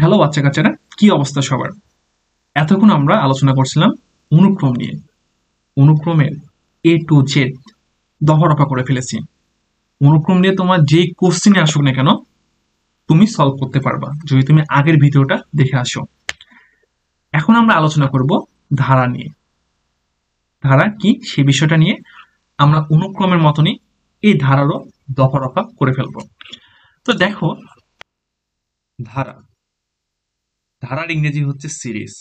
Hello বাচ্চা কাচ্চারা, কি অবস্থা সবার? এতক্ষণ আমরা আলোচনা করছিলাম অনুক্রম নিয়ে। অনুক্রমের A to Z দফা করে ফেলেছি। অনুক্রম নিয়ে তোমার যেই কোশ্চেনে আসুক না কেন, তুমি সলভ করতে পারবা যদি তুমি আগের ভিডিওটা দেখে আসো। এখন আমরা আলোচনা করব ধারা নিয়ে। ধারা কি সে বিষয়টা নিয়ে আমরা অনুক্রমের মতনই এই ধারারও দফা করে ফেলবো। তো দেখো, ধারা ধারার ইংরেজি হচ্ছে সিরিজ।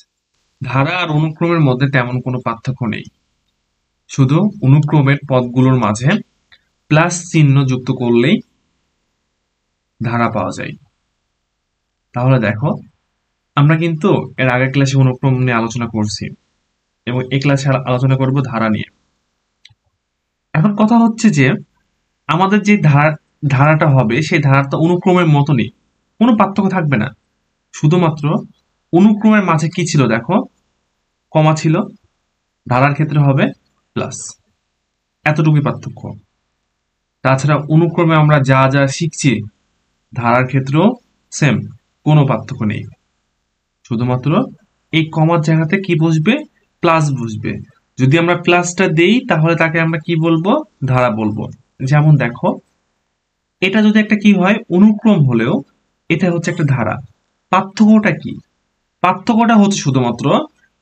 ধারা আর অনুক্রমের মধ্যে তেমন কোনো পার্থক্য নেই, শুধু অনুক্রমের পদগুলোর মাঝে প্লাস চিহ্ন যুক্ত করলেই ধারা পাওয়া যায়। তাহলে দেখো, আমরা কিন্তু এর আগের ক্লাসে অনুক্রম নিয়ে আলোচনা করছি এবং এই ক্লাসে আলোচনা করব ধারা নিয়ে। এখন কথা হচ্ছে যে আমাদের যে ধারাটা হবে সেই ধারাটা অনুক্রমের মতনই, কোনো পার্থক্য থাকবে না। শুধুমাত্র অনুক্রমের মাঝে কি ছিল দেখো, কমা ছিল, ধারার ক্ষেত্রে হবে প্লাস, এতটুকুই পার্থক্য। তাছাড়া অনুক্রমে আমরা যা যা শিখছি ধারার ক্ষেত্রেও সেম, কোনো পার্থক্য নেই। শুধুমাত্র এই কমার জায়গাতে কি বসবে, প্লাস বসবে। যদি আমরা প্লাসটা দেই তাহলে তাকে আমরা কি বলবো, ধারা বলবো। যেমন দেখো, এটা যদি একটা কি হয়, অনুক্রম হলেও এটা হচ্ছে একটা ধারা। পার্থক্যটা কি? পার্থক্যটা হচ্ছে শুধুমাত্র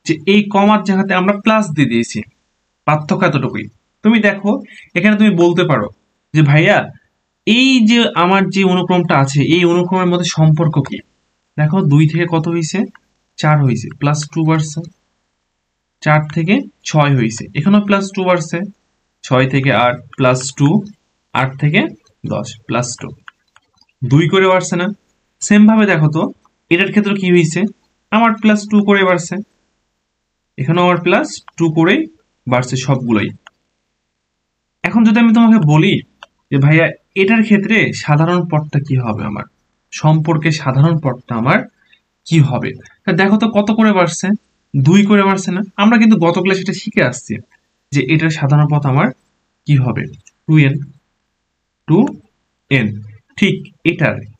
যে এই কমার জায়গাতে আমরা প্লাস দিয়ে দিয়েছি, পার্থক্য এতটুকুই। তুমি দেখো, এখানে তুমি বলতে পারো যে ভাইয়া, এই যে আমার যে অনুক্রমটা আছে এই অনুক্রমের মধ্যে সম্পর্ক কি? দেখো, 2 থেকে কত হয়েছে, 4 হয়েছে, প্লাস 2 বাড়ছে। 4 থেকে 6 হয়েছে, এখানেও প্লাস 2 বাড়ছে। 6 থেকে 8 প্লাস 2, 8 থেকে 10 প্লাস 2, 2 করে বাড়ছে না? সেম ভাবে দেখো তো, এটার ক্ষেত্রে কি হয়েছে, আমার প্লাস 2 করে বাড়ছে, এখানেও আমার প্লাস 2 করেই বাড়ছে সবগুলোই। এখন যদি আমি তোমাকে বলি যে ভাইয়া, এটার ক্ষেত্রে সাধারণ পদটা কি হবে, আমার সম্পর্কে সাধারণ পদটা আমার কি হবে? তা দেখো তো কত করে বাড়ছে, 2 করে বাড়ছে না? আমরা কিন্তু গত ক্লাসে এটা শিখে আসছি যে এটার সাধারণ পদ আমার কি হবে, 2n। 2n, ঠিক।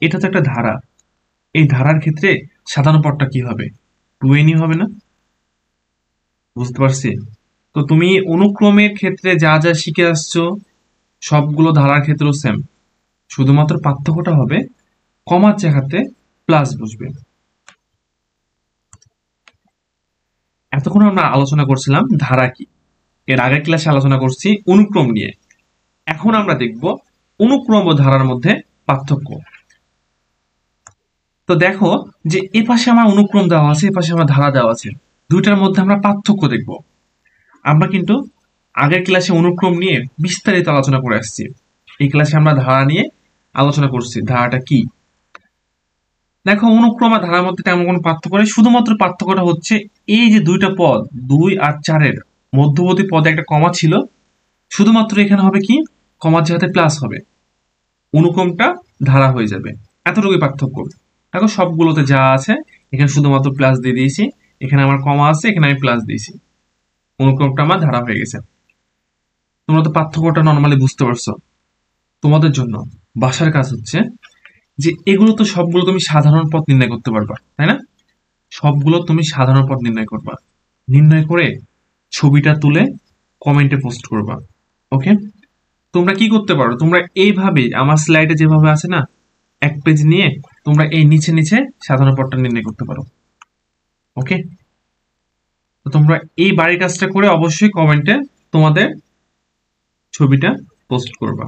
এটা তো একটা ধারা, এই ধারার ক্ষেত্রে সাধারণ পদটা কি হবে, 2nই হবে না? বুঝতে পারছি? তো তুমি অনুক্রমের ক্ষেত্রে যা যা শিখে আসছো সবগুলো ধারার ক্ষেত্রেও সেম, শুধুমাত্র পার্থক্যটা হবে কমার জায়গাতে প্লাস বসবে। এতক্ষণ আমরা আলোচনা করছিলাম ধারা কি, এর আগের ক্লাসে আলোচনা করছি অনুক্রম নিয়ে। এখন আমরা দেখব অনুক্রম ও ধারার মধ্যে পার্থক্য। তো দেখো, যে এ পাশে আমার অনুক্রম দেওয়া আছে, এ পাশে আমার ধারা দেওয়া আছে, দুইটার মধ্যে আমরা পার্থক্য দেখব। আমরা কিন্তু আগের ক্লাসে অনুক্রম নিয়ে বিস্তারিত আলোচনা করে আসছি, এই ক্লাসে আমরা ধারা নিয়ে আলোচনা করছি, ধারাটা কি। দেখো, অনুক্রম আর ধারার মধ্যে তেমন কোনো পার্থক্য নেই, শুধুমাত্র পার্থক্যটা হচ্ছে এই যে দুইটা পদ 2 আর 4-এর মধ্যবর্তী পদে একটা কমা ছিল, শুধুমাত্র এখানে হবে কি, কমার জায়গাতে প্লাস হবে, অনুক্রমটা ধারা হয়ে যাবে, এতটুকুই পার্থক্য। দেখো, সবগুলোতে যা আছে এখানে শুধুমাত্র প্লাস দিয়ে দিয়েছি, এখানে আমার কমা আছে, এখানে আমি প্লাস দিয়েছি, অনুক্রমটা আমার ধারা হয়ে গেছে। তোমরা তো পার্থক্যটা নর্মালি বুঝতে পারছো। তোমাদের জন্য বাসার কাজ হচ্ছে যে এগুলো তো সবগুলো তুমি সাধারণ পদ নির্ণয় করতে পারবা, তাই না? সবগুলো তুমি সাধারণ পদ নির্ণয় করবা, নির্ণয় করে ছবিটা তুলে কমেন্টে পোস্ট করবা। ওকে, তোমরা কি করতে পারো, তোমরা এইভাবে আমার স্লাইডে যেভাবে আছে না, এক পেজ নিয়ে তোমরা এই নিচে নিচে সাধারণ পদটা নির্ণয় করতে পারো। ওকে, তো তোমরা এই বাড়ির কাজটা করে অবশ্যই কমেন্টে তোমাদের ছবিটা পোস্ট করবা।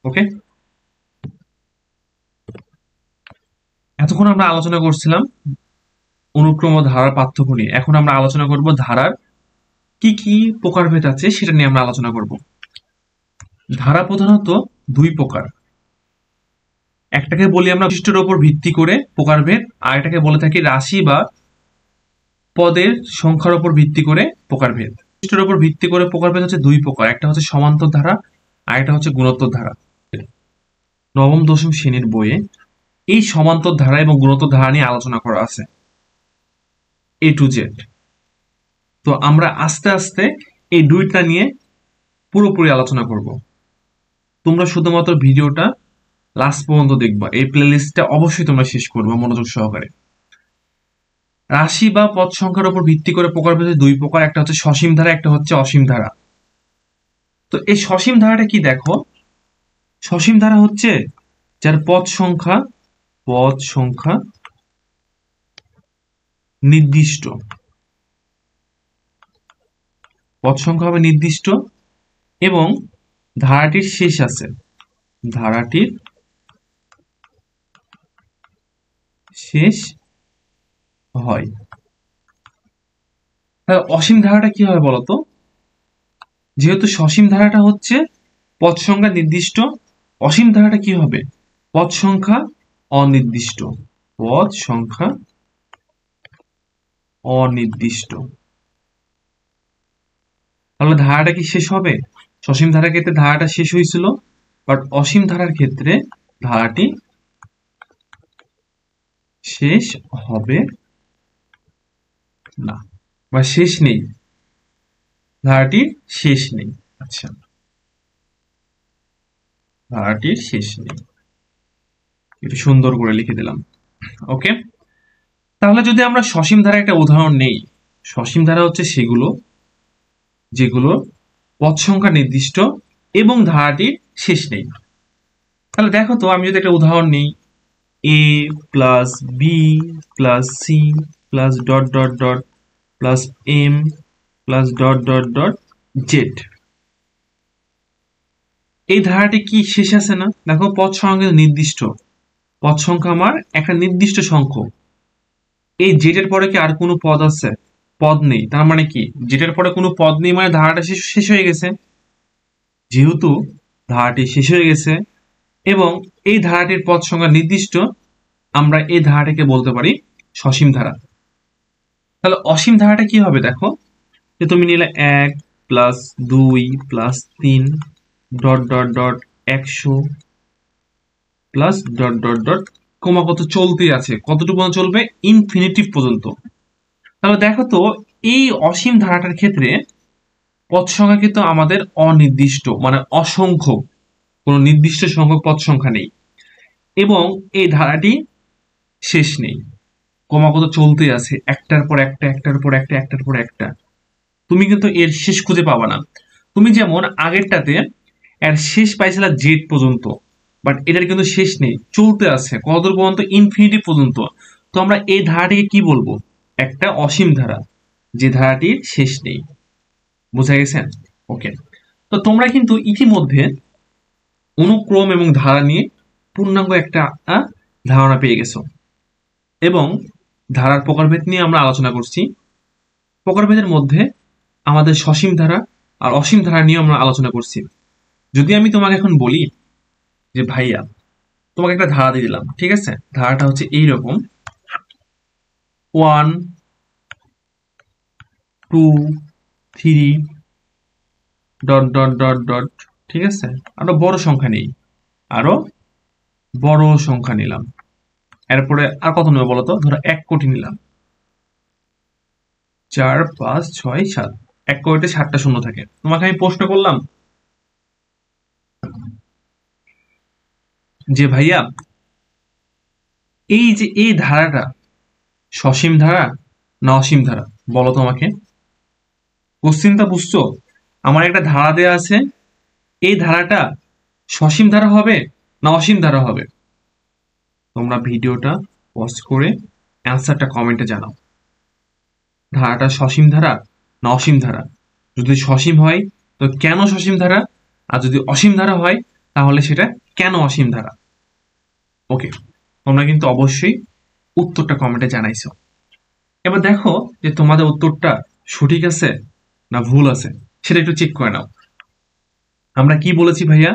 ওকে, এতক্ষণ আমরা আলোচনা করছিলাম অনুক্রম ও ধারার পার্থক্য নিয়ে। এখন আমরা আলোচনা করব ধারার কি কি প্রকারভেদ আছে সেটা নিয়ে আমরা আলোচনা করব। ধারা প্রধানত 2 প্রকার, একটাকে বলি আমরা বৈশিষ্ট্যের উপর ভিত্তি করে প্রকারভেদ, আর এটাকে বলে থাকি রাশি বা পদের সংখ্যার উপর ভিত্তি করে প্রকারভেদ। বৈশিষ্ট্যের উপর ভিত্তি করে প্রকারভেদ হচ্ছে 2 প্রকার, একটা হচ্ছে সমান্তর ধারা আর একটা হচ্ছে গুণোত্তর ধারা। নবম দশম শ্রেণীর বইয়ে এই সমান্তর ধারা এবং গুণোত্তর ধারা নিয়ে আলোচনা করা আছে, A to Z। তো আমরা আস্তে আস্তে এই দুইটা নিয়ে পুরোপুরি আলোচনা করব। তোমরা শুধুমাত্র ভিডিওটা লাস্ট পর্যন্ত দেখবা, এই প্লেলিস্টটা অবশ্যই তোমরা শেষ করবে মনোযোগ সহকারে। রাশি বা পদ সংখ্যার উপর ভিত্তি করে প্রকারভেদ দুই প্রকার, একটা হচ্ছে সসীম ধারা, একটা হচ্ছে অসীম ধারা। তো এই সসীম ধারাটা কি দেখো, সসীম ধারা হচ্ছে যার পদ সংখ্যা নির্দিষ্ট, পদ সংখ্যা হবে নির্দিষ্ট এবং ধারাটির শেষ আছে, ধারাটির শেষ হয়। তাহলে অসীম ধারাটা কি হবে বলতো, যেহেতু সসীম ধারাটা হচ্ছে পদ সংখ্যা নির্দিষ্ট, অসীম ধারাটা কি হবে, পদ সংখ্যা অনির্দিষ্ট, পদ সংখ্যা অনির্দিষ্ট। তাহলে ধারাটা কি শেষ হবে, সসীম ধারার ক্ষেত্রে ধারাটা শেষ হয়েছিল, বাট অসীম ধারার ক্ষেত্রে ধারাটি শেষ হবে না, বা শেষ নেই, ধারাটির শেষ নেই। আচ্ছা, ধারাটির শেষ নেই, একটু সুন্দর করে লিখে দিলাম। ওকে, তাহলে যদি আমরা সসীম ধারা একটা উদাহরণ নেই, সসীম ধারা হচ্ছে সেগুলো যেগুলো পদ সংখ্যা নির্দিষ্ট এবং ধারাটির শেষ নেই। তাহলে দেখো তো, আমি যদি একটা উদাহরণ নিই, A plus B plus C plus dot dot dot plus M plus dot dot dot Z, এই ধারাটি কি শেষ আছে না? দেখো পদ সংখ্যা নির্দিষ্ট, পদ সংখ্যা আমার একটা নির্দিষ্ট সংখ্যক, এই জেড এর পরে কি আর কোনো পদ আছে? পদ নেই, তার মানে কি জেড এর পরে কোনো পদ নেই, মানে ধারাটা শেষ হয়ে গেছে। যেহেতু ধারাটি শেষ হয়ে গেছে এবং এই ধারাটির পদ সংখ্যা নির্দিষ্ট, আমরা এই ধারাটাকে বলতে পারি সসীম ধারা। তাহলে অসীম ধারাটা কি হবে দেখো, যে তুমি নিলে 1 plus 2 plus 3 dot dot dot 100 plus dot dot dot ক্রমাগত চলতেই আছে, কতটুকু পর্যন্ত চলবে? ইনফিনিটিভ পর্যন্ত। তাহলে দেখো তো, এই অসীম ধারাটার ক্ষেত্রে পদ সংখ্যা কিন্তু আমাদের অনির্দিষ্ট, মানে অসংখ্য, কোনো নির্দিষ্ট সংখ্যক পদ সংখ্যা নেই এবং এই ধারাটি শেষ নেই, ক্রমাগত চলতেই আছে, একটার পর একটা, একটার পর একটা, একটার পর একটা। তুমি কিন্তু এর শেষ খুঁজে পাবা না। তুমি যেমন আগেরটাতে এর শেষ পাইছিলা জেড পর্যন্ত, বাট এটার কিন্তু শেষ নেই, চলতে আছে কতদূর পর্যন্ত? ইনফিনিটি পর্যন্ত। তো আমরা এই ধারাটিকে কি বলবো? একটা অসীম ধারা, যে ধারাটির শেষ নেই। বুঝা গেছে? ওকে, তো তোমরা কিন্তু ইতিমধ্যে অনুক্রম এবং ধারা নিয়ে পূর্ণাঙ্গ একটা ধারণা পেয়ে গেছো এবং ধারার প্রকারভেদ নিয়ে আমরা আলোচনা করছি। প্রকারভেদের মধ্যে আমাদের সসীম ধারা আর অসীম ধারা নিয়ে আমরা আলোচনা করছি। যদি আমি তোমাকে এখন বলি যে ভাইয়া, তোমাকে একটা ধারা দিয়ে দিলাম, ঠিক আছে? ধারাটা হচ্ছে এইরকম, 1 2 3 ডট ডট ডট ডট, ঠিক আছে? আরো বড় সংখ্যা নেই, আরো বড় সংখ্যা নিলাম, এরপরে আর কত নেবো বলতো? ধরো 1 কোটি নিলাম, 4 5 6 7, 1 কোটিতে 7টা শূন্য থাকে। তোমাকে আমি প্রশ্ন করলাম যে ভাইয়া, এই যে এই ধারাটা সসীম ধারা না অসীম ধারা, বলো তো আমাকে। কোশ্চিনটা বুঝছো? আমার একটা ধারা দেয়া আছে, এই ধারাটা সসীম ধারা হবে না অসীম ধারা হবে? তোমরা ভিডিওটা পজ করে অ্যান্সারটা কমেন্টে জানাও। ধারাটা সসীম ধারা না অসীম ধারা? যদি সসীম হয় তো কেন সসীম ধারা, আর যদি অসীম ধারা হয় তাহলে সেটা কেন অসীম ধারা? ওকে, তোমরা কিন্তু অবশ্যই উত্তরটা কমেন্টে জানাইছো। এবার দেখো যে তোমাদের উত্তরটা সঠিক আছে না ভুল আছে, সেটা একটু চেক করে নাও। আমরা কি বলেছি ভাইয়া?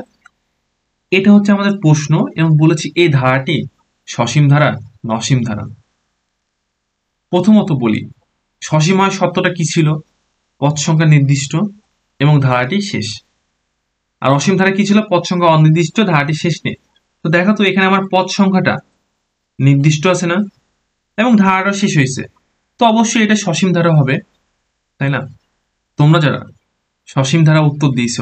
এটা হচ্ছে আমাদের প্রশ্ন এবং বলেছি এই ধারাটি সসীম ধারা না অসীম ধারা। প্রথমত বলি, সসীম হয় সত্যটা কি ছিল? পদ সংখ্যা নির্দিষ্ট এবং ধারাটি শেষ। আর অসীম ধারা কি ছিল? পদ সংখ্যা অনির্দিষ্ট, ধারাটি শেষ নেই। তো দেখো তো, এখানে আমার পদ সংখ্যাটা নির্দিষ্ট আছে না, এবং ধারাটা শেষ হয়েছে, তো অবশ্যই এটা সসীম ধারা হবে, তাই না? তোমরা যারা সসীম ধারা উত্তর দিয়েছ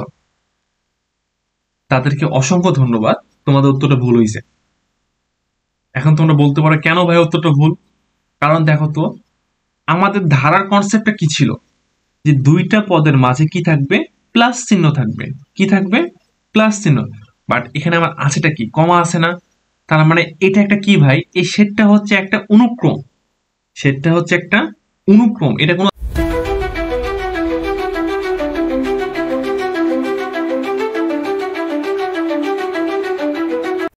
তাদেরকে অসংখ্য ধন্যবাদ, তোমাদের উত্তরটা ভুল হয়েছে। এখন তোমরা বলতে পারো কেন ভাই উত্তরটা ভুল? কারণ দেখো তো, আমাদের ধারার কনসেপ্টটা কি ছিল, যে দুইটা পদের মাঝে কি থাকবে, প্লাস চিহ্ন থাকবে। কি থাকবে? প্লাস চিহ্ন। বাট এখানে আমার আছেটা কি, কমা আছে না? তার মানে এটা একটা কি ভাই, এই সেটটা হচ্ছে একটা অনুক্রম। সেটটা হচ্ছে একটা অনুক্রম, এটা কোনো